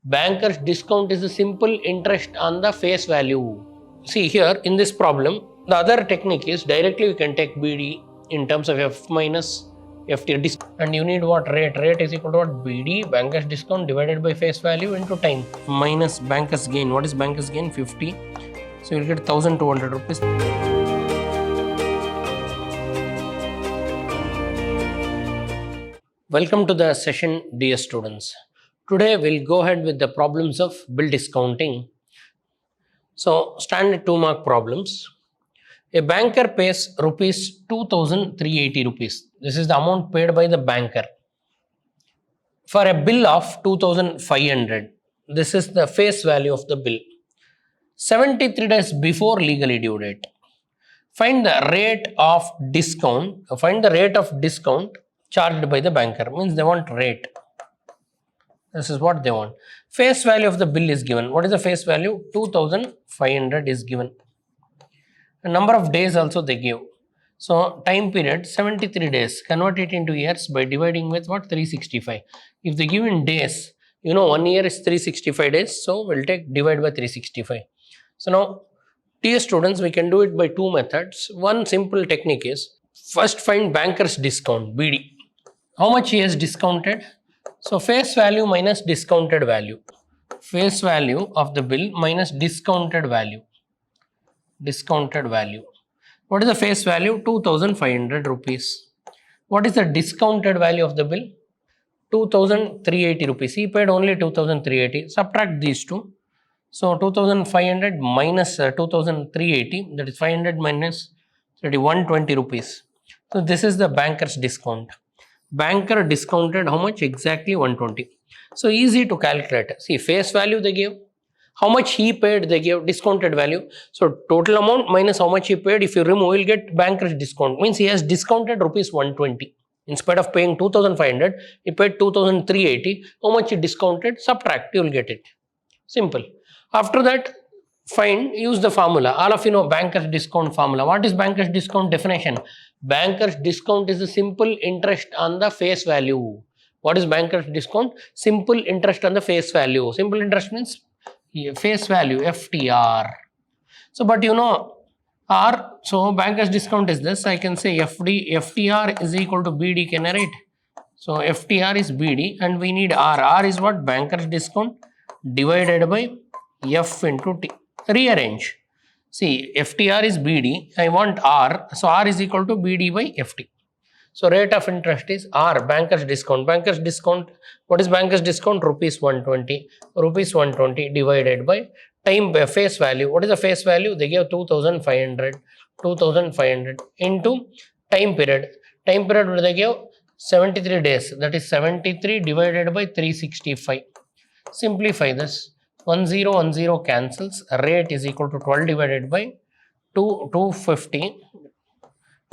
Banker's discount is a simple interest on the face value. See here in this problem, the other technique is directly we can take BD in terms of F minus FT discount, and you need what rate? Rate is equal to what? BD, banker's discount divided by face value into time minus banker's gain. What is banker's gain? 50. So you'll get 1200 rupees. Welcome to the session, dear students. Today we'll go ahead with the problems of bill discounting. So standard 2-mark problems. A banker pays rupees 2,380 rupees. This is the amount paid by the banker for a bill of 2,500. This is the face value of the bill. 73 days before legally due date. Find the rate of discount. Find the rate of discount charged by the banker. Means they want rate. This is what they want. Face value of the bill is given. What is the face value? 2,500 is given. The number of days also they give. So time period 73 days. Convert it into years by dividing with what? 365. If they give in days, 1 year is 365 days. So we'll take divide by 365. So now, dear students, we can do it by two methods. One simple technique is first find banker's discount, BD. How much he has discounted? So face value minus discounted value. Face value of the bill minus discounted value. Discounted value. What is the face value? 2,500 rupees. What is the discounted value of the bill? 2,380 rupees. He paid only 2,380. Subtract these two. So 2,500 minus 2,380, that is 500 minus 120 rupees. So this is the banker's discount. Banker discounted how much? Exactly 120. So easy to calculate. See, face value they give. How much he paid they give, discounted value. So total amount minus how much he paid, if you remove, you'll get banker's discount. Means he has discounted rupees 120. Instead of paying 2,500, he paid 2,380. How much he discounted? Subtract, you'll get it. Simple. After that, use the formula. All of you know banker's discount formula. What is banker's discount definition? Banker's discount is a simple interest on the face value. What is banker's discount? Simple interest on the face value. Simple interest means face value, FTR. So, but R, so banker's discount is this. I can say FTR is equal to BD, can I write? So, FTR is BD and we need R. R is what? Banker's discount divided by F into T. Rearrange. See, FTR is BD. I want R. So, R is equal to BD by FT. So, rate of interest is R, banker's discount. Banker's discount, what is banker's discount? Rupees 120. Rupees 120 divided by time face value. What is the face value? They give 2,500. 2,500 into time period. Time period they give 73 days. That is 73 divided by 365. Simplify this. 1010 cancels. Rate is equal to 12 divided by 250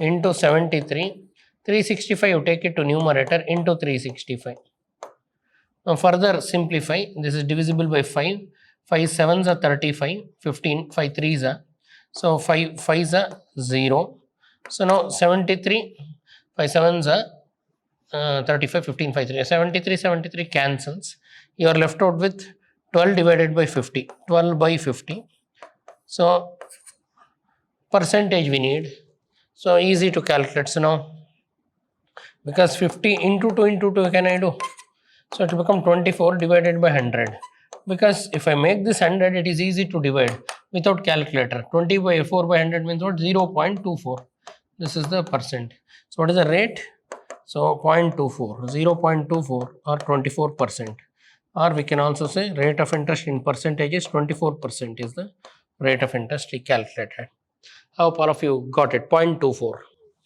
into 73. 365 you take it to numerator into 365. Now further simplify. This is divisible by 5. 5 7s are 35. 15. 5 3s are. So 5 5s are 0. So now 73. 5 7s are 35. 15. 5 3. 73 cancels. You are left out with 12 divided by 50. 12 by 50. So percentage we need. So easy to calculate. So now because 50 into 2 into 2 can I do? So it will become 24 divided by 100. Because if I make this 100, it is easy to divide without calculator. 20 by 4 by 100 means what? 0.24. This is the percent. So what is the rate? So 0.24. 0.24 or 24%. Or we can also say rate of interest in percentages, 24% is the rate of interest we calculated. I hope all of you got it. 0.24.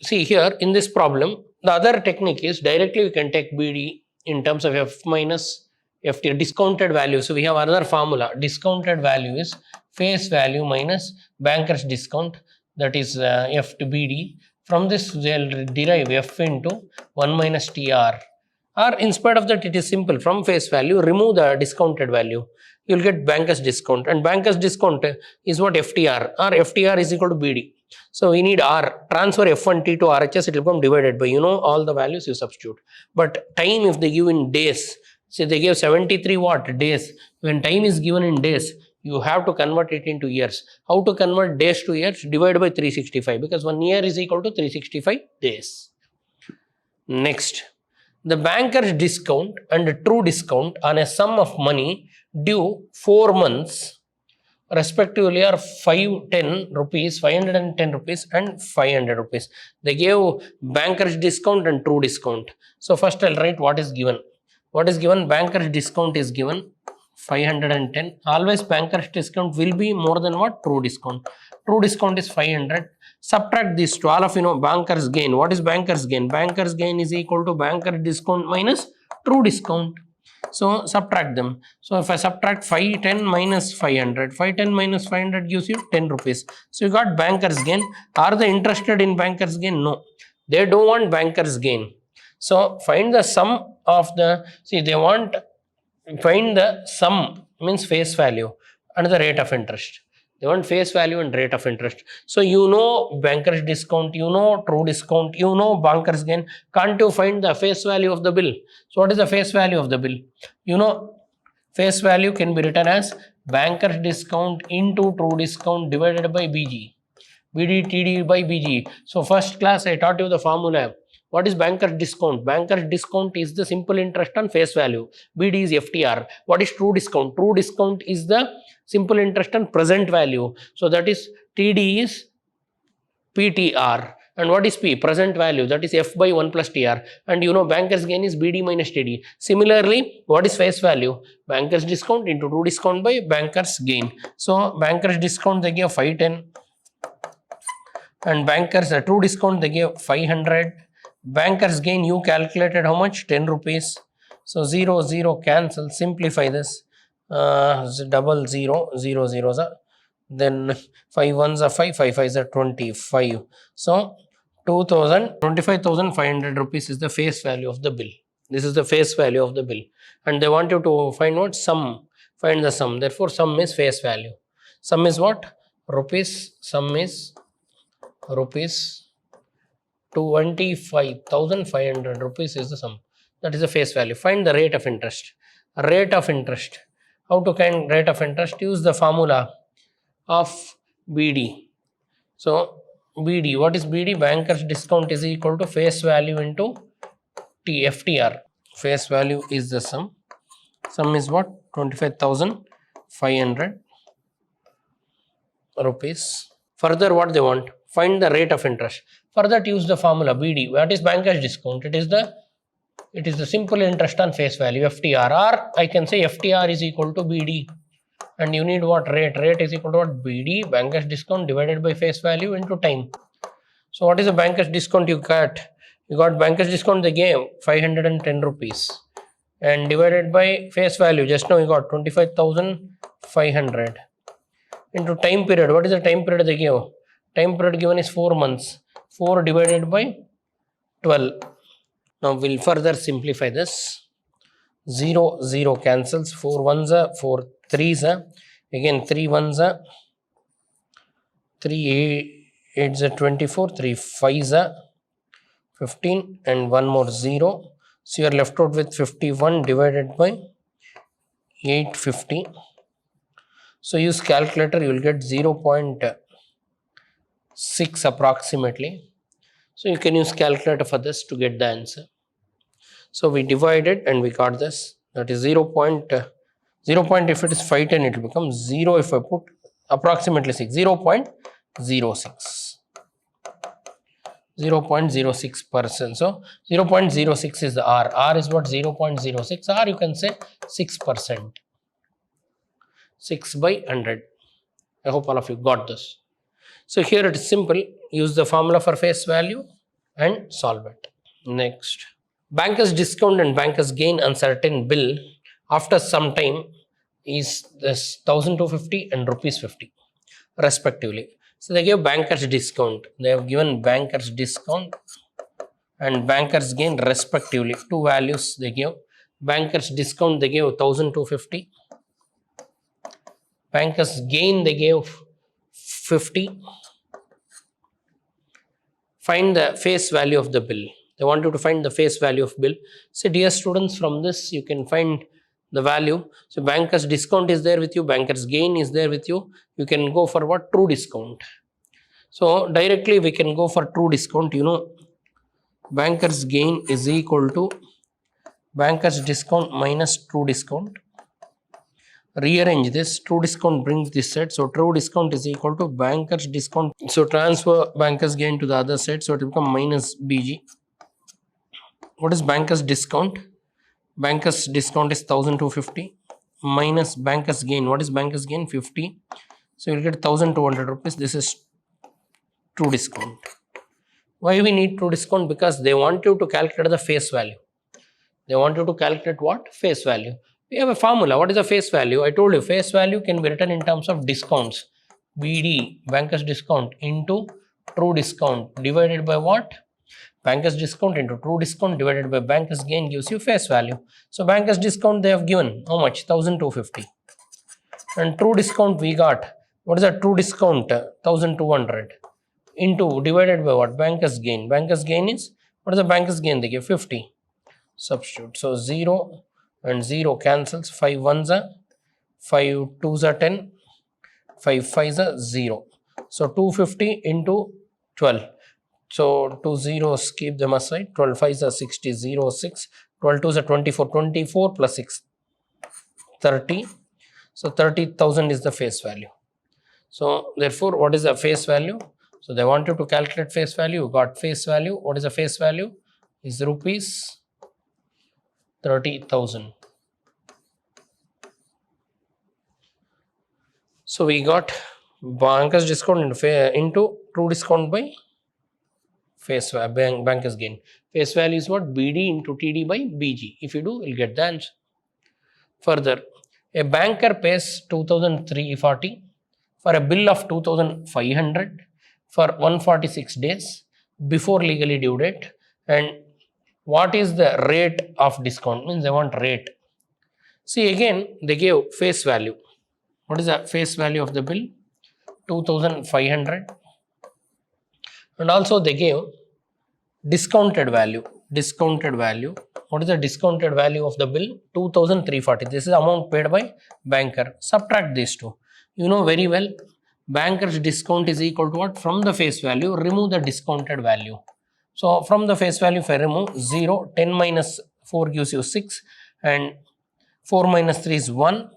See here in this problem, the other technique is directly we can take BD in terms of F minus FT, discounted value. So we have another formula. Discounted value is face value minus banker's discount, that is F to BD. From this we will derive F into 1 minus TR. Or in spite of that, it is simple. From face value, remove the discounted value. You will get banker's discount. And banker's discount is what? FTR. Or FTR is equal to BD. So we need R. Transfer F1T to RHS, it will become divided by, all the values you substitute. But time, if they give in days, say they give 73 what? Days. When time is given in days, you have to convert it into years. How to convert days to years? Divide by 365, because 1 year is equal to 365 days. Next, the banker's discount and true discount on a sum of money due 4 months respectively are 510 rupees, 510 rupees and 500 rupees. They gave banker's discount and true discount. So first I'll write what is given. What is given? Banker's discount is given 510. Always banker's discount will be more than what? True discount. True discount is 500. Subtract these two. All of you know banker's gain. What is banker's gain? Banker's gain is equal to banker's discount minus true discount. So subtract them. So if I subtract 510 minus 500, 510 minus 500 gives you 10 rupees. So you got banker's gain. Are they interested in banker's gain? No. They don't want banker's gain. So find the sum of the, see they want, find the sum means face value and the rate of interest. They want face value and rate of interest. So you know banker's discount, you know true discount, you know banker's gain. Can't you find the face value of the bill? So what is the face value of the bill? You know face value can be written as banker's discount into true discount divided by BG. BD TD by BG. So first class I taught you the formula. What is banker's discount? Banker's discount is the simple interest on face value. BD is FTR. What is true discount? True discount is the simple interest on present value. So that is TD is PTR. And what is P? Present value. That is F by 1 plus TR. And you know banker's gain is BD minus TD. Similarly, what is face value? Banker's discount into true discount by banker's gain. So banker's discount they give 510. And banker's true discount they give 500. Banker's gain you calculated how much? 10 rupees. So 0, 0 cancel. Simplify this. Double 0, 0 zeros. Then 5 ones are 5, 5 5s are 25. So 25,500 rupees is the face value of the bill. This is the face value of the bill. And they want you to find what? Sum. Find the sum. Therefore, sum is face value. Sum is what? Rupees. Sum is rupees 25,500 rupees is the sum. That is the face value. Find the rate of interest. Rate of interest. How to find rate of interest? Use the formula of BD. So BD, what is BD? Banker's discount is equal to face value into FTR. Face value is the sum. Sum is what? 25,500 rupees. Further, what they want? Find the rate of interest. For that, use the formula BD. What is banker's discount? It is the simple interest on face value, FTR, or I can say FTR is equal to BD. And you need what? Rate. Rate is equal to what? BD, banker's discount divided by face value into time. So what is the banker's discount you got? You got banker's discount they gave 510 rupees. And divided by face value, just now you got 25,500. Into time period. What is the time period they give? Time period given is 4 months. 4 divided by 12. Now we'll further simplify this. 0, 0 cancels. 4 ones are 4 threes are. Again 3 ones are 3 8s are 24. 3 5s are 15 and 1 more 0. So you are left out with 51 divided by 850. So use calculator, you will get 0.6 approximately. So you can use calculator for this to get the answer. So we divided and we got this. That is 0. If it is 510, it will become 0 if I put approximately 6. 0.06. 0.06%. So 0.06 is the R. R is what? 0.06. R you can say 6%. 6 by 100. I hope all of you got this. So here it is simple. Use the formula for face value and solve it. Next. Banker's discount and banker's gain on certain bill after some time is this 1,250 and rupees 50 respectively. So they give banker's discount. They have given banker's discount and banker's gain respectively. Two values they give. Banker's discount they gave 1,250. Banker's gain they gave 50. Find the face value of the bill. They want you to find the face value of bill. So dear students, from this you can find the value. So banker's discount is there with you, banker's gain is there with you. You can go for what? True discount. So directly we can go for true discount. Banker's gain is equal to banker's discount minus true discount. Rearrange this. True discount brings this set. So true discount is equal to banker's discount. So transfer banker's gain to the other side. So it will become minus BG. What is banker's discount? Banker's discount is 1250 minus banker's gain. What is banker's gain? 50. So you'll get 1200 rupees. This is true discount. Why we need true discount? Because they want you to calculate the face value. They want you to calculate what? Face value. We have a formula. What is the face value? I told you face value can be written in terms of discounts. BD, banker's discount, into true discount divided by what? Banker's discount into true discount divided by banker's gain gives you face value. So banker's discount they have given how much? 1250. And true discount we got. What is the true discount? 1200 into divided by what? Banker's gain. Banker's gain is, what is the banker's gain? They give 50. Substitute. So 0 and 0 cancels. 5 ones are 5 twos are 10. 5 fives are 0. So 250 into 12. So 2 zeros, keep them aside. 12 fives are 60, 0, 6. 12 twos are 24. 24 plus 6, 30. So 30,000 is the face value. So therefore, what is the face value? So they want you to calculate face value. You got face value. What is the face value? Is rupees 30,000. So we got banker's discount into true discount by face value, banker's gain. Face value is what? BD into TD by BG. If you do, you'll get the answer. Further, a banker pays 2,340 for a bill of 2,500 for 146 days before legally due date. And what is the rate of discount? Means they want rate. See, again they gave face value. What is the face value of the bill? 2,500. And also they gave discounted value. Discounted value. What is the discounted value of the bill? 2,340. This is the amount paid by banker. Subtract these two. You know very well, banker's discount is equal to what? From the face value, remove the discounted value. So from the face value, if I remove 0, 10 minus 4 gives you 6, and 4 minus 3 is 1,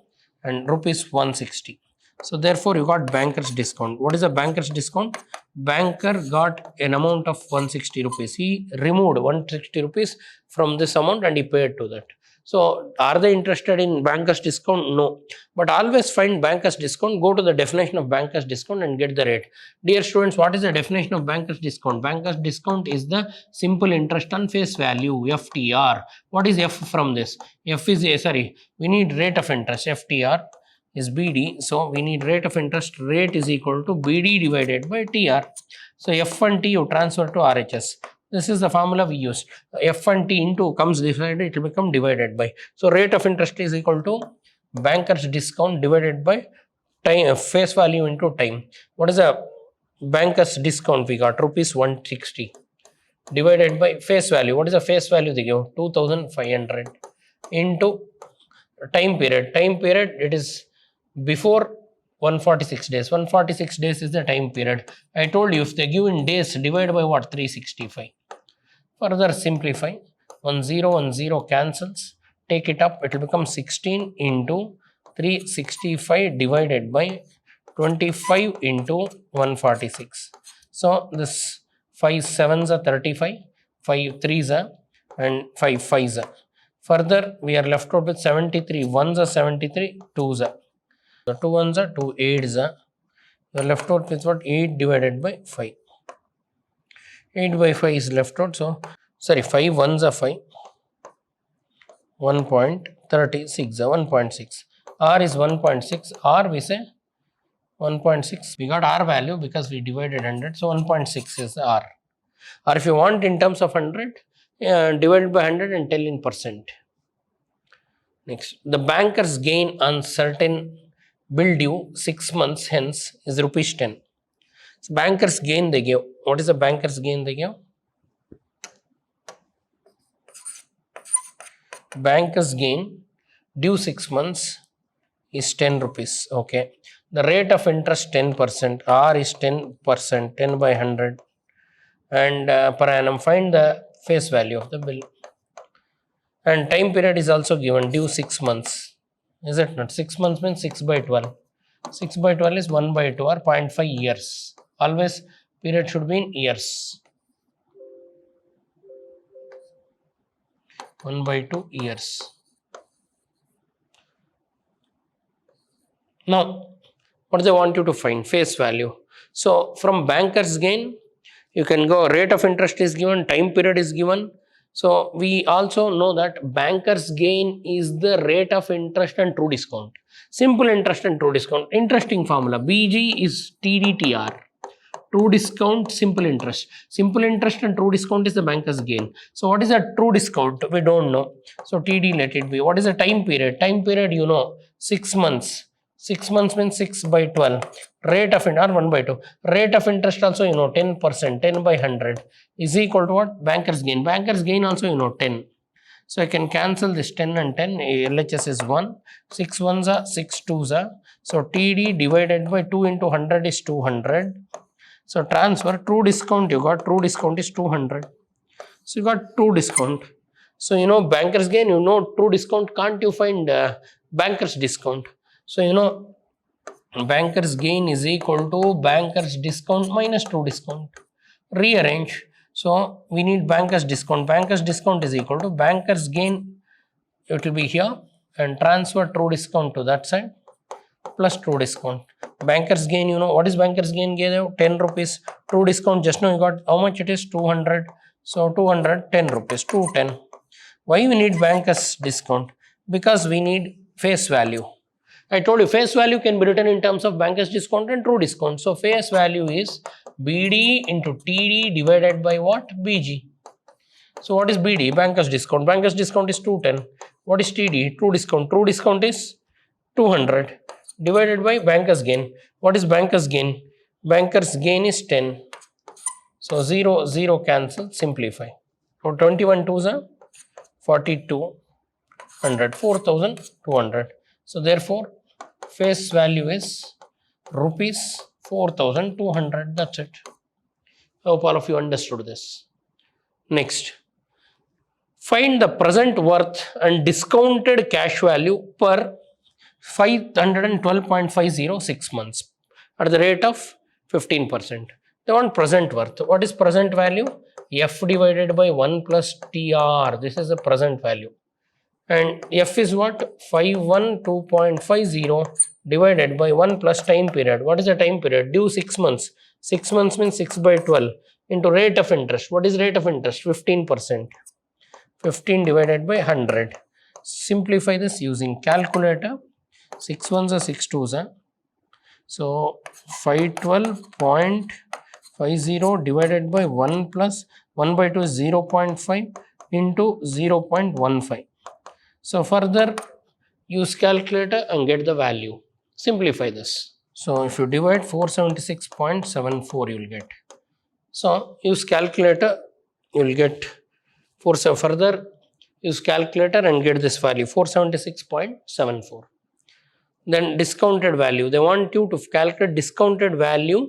and rupees 160. So therefore you got banker's discount. What is a banker's discount? Banker got an amount of 160 rupees. He removed 160 rupees from this amount and he paid to that. So are they interested in banker's discount? No. But always find banker's discount. Go to the definition of banker's discount and get the rate. Dear students, what is the definition of banker's discount? Banker's discount is the simple interest on face value, FTR. What is F from this? F is, we need rate of interest. FTR is BD. So we need rate of interest. Rate is equal to BD divided by TR. So F and T you transfer to RHS. This is the formula we use. F and T into comes divided, it will become divided by. So rate of interest is equal to banker's discount divided by time, face value into time. What is the banker's discount we got? Rupees 160 divided by face value. What is the face value they give? 2,500 into time period. Time period, it is before 146 days. 146 days is the time period. I told you if they give in days, divide by what? 365. Further simplify. 10 cancels. Take it up. It will become 16 into 365 divided by 25 into 146. So this 5 7s are 35. 5 3s are and 5 5s are. Further we are left out with 73. 1s are 73. 2s are. The 2 ones are 2 8s are. You are left out with what? 8 divided by 5. 8 by 5 is left out. So, 5 ones are 5. 1.36 are 1.6. R is 1.6. R we say 1.6. We got R value because we divided 100. So, 1.6 is R. Or if you want in terms of 100, divide by 100 and tell in percent. Next, the banker's gain on certain bill due 6 months hence is rupees 10. So banker's gain they give. What is the banker's gain they give? Banker's gain due 6 months is 10 rupees. Okay. The rate of interest 10%, R is 10%, 10 by 100, and per annum. Find the face value of the bill. And time period is also given, due 6 months. Is it not? 6 months means 6 by 12. 6 by 12 is 1 by 2 or 0.5 years. Always period should be in years. 1 by 2 years. Now, what they want you to find? Face value. So, from banker's gain, you can go rate of interest is given, time period is given. So, we also know that banker's gain is the rate of interest and true discount. Simple interest and true discount. Interesting formula. BG is TDTR. True discount, simple interest. Simple interest and true discount is the banker's gain. So, what is a true discount? We don't know. So, TD let it be. What is the time period? Time period, 6 months. 6 months means 6 by 12. Rate of interest, 1 by 2. Rate of interest also, 10%, 10 by 100 is equal to what? Banker's gain. Banker's gain also, 10. So, I can cancel this 10 and 10. LHS is 1. 6 ones are 6 twos are. So, TD divided by 2 into 100 is 200. So, transfer true discount, you got true discount is 200. So, you got true discount. So, banker's gain, true discount, can't you find banker's discount? So, banker's gain is equal to banker's discount minus true discount. Rearrange. So, we need banker's discount. Banker's discount is equal to banker's gain, it will be here, and transfer true discount to that side plus true discount. Banker's gain, what is banker's gain? 10 rupees. True discount, just now you got how much it is? 200. So, 200, 10 rupees, 210. Why we need banker's discount? Because we need face value. I told you face value can be written in terms of banker's discount and true discount. So, face value is BD into TD divided by what? BG. So, what is BD? Banker's discount. Banker's discount is 210. What is TD? True discount. True discount is 200 divided by banker's gain. What is banker's gain? Banker's gain is 10. So, 0, 0 cancel, simplify. So, 21 twos are 4200, 4200. So, therefore, face value is rupees 4200. That's it. I hope all of you understood this. Next, find the present worth and discounted cash value per 512.50 6 months at the rate of 15%. They want present worth. What is present value? F divided by 1 plus TR. This is the present value. And F is what? 512.50 divided by 1 plus time period. What is the time period? Due 6 months. 6 months means 6 by 12 into rate of interest. What is rate of interest? 15%. 15 divided by 100. Simplify this using calculator. 6 ones are 6 twos. So, 512.50 divided by 1 plus 1 by 2 is 0.5 into 0.15. So, further use calculator and get the value. Simplify this. So, if you divide 476.74 you will get. So, use calculator, you will get further use calculator and get this value 476.74. Then discounted value, they want you to calculate discounted value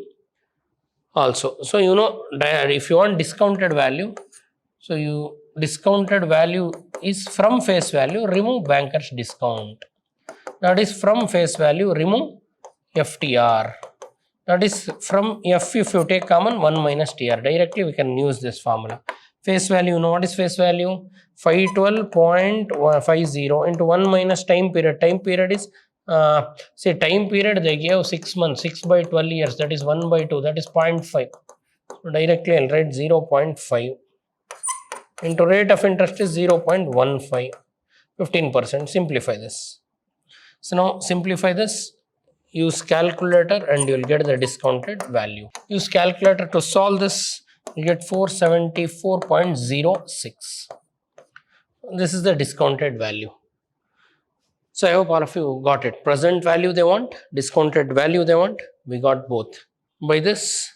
also. So, if you want discounted value, so discounted value is from face value, remove banker's discount. That is from face value, remove FTR. That is from F, if you take common 1 minus TR. Directly we can use this formula. Face value, what is face value? 512.50 into 1 minus time period. Time period is, say time period they gave 6 months, 6 by 12 years, that is 1 by 2, that is 0.5. So, directly I will write 0.5 into rate of interest is 0.15, 15%. Simplify this. So, now simplify this, use calculator and you will get the discounted value. Use calculator to solve this, you get 474.06. This is the discounted value. So, I hope all of you got it. Present value they want, discounted value they want. We got both. By this,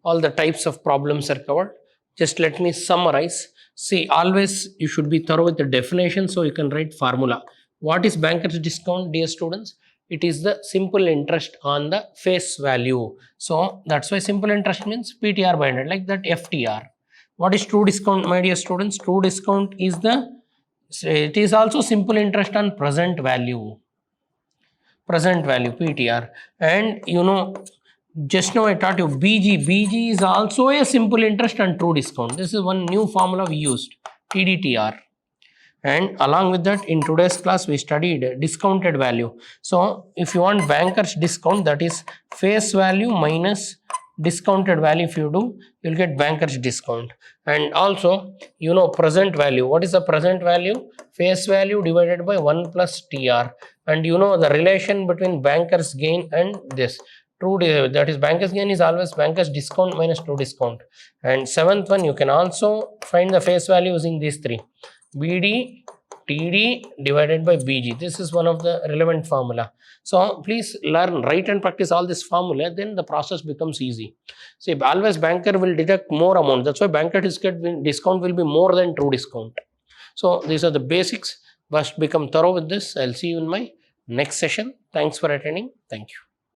all the types of problems are covered. Just let me summarize. See, always you should be thorough with the definition, so you can write formula. What is banker's discount, dear students? It is the simple interest on the face value. So that's why simple interest means PTR by 100, like that FTR. What is true discount, my dear students? True discount is it is also simple interest on present value PTR. And just now I taught you BG is also a simple interest and true discount. This is one new formula we used, TDTR. And along with that, in today's class we studied discounted value. So if you want banker's discount, that is face value minus discounted value. If you do, you'll get banker's discount. And also present value. What is the present value? Face value divided by 1 plus TR. And the relation between banker's gain and this that is banker's gain is always banker's discount minus true discount. And seventh one, you can also find the face value using these three: BD, TD divided by BG. This is one of the relevant formula. So please learn, write and practice all this formula, then the process becomes easy. See, always banker will deduct more amount. That's why banker discount will be more than true discount. So these are the basics. Must become thorough with this. I'll see you in my next session. Thanks for attending. Thank you.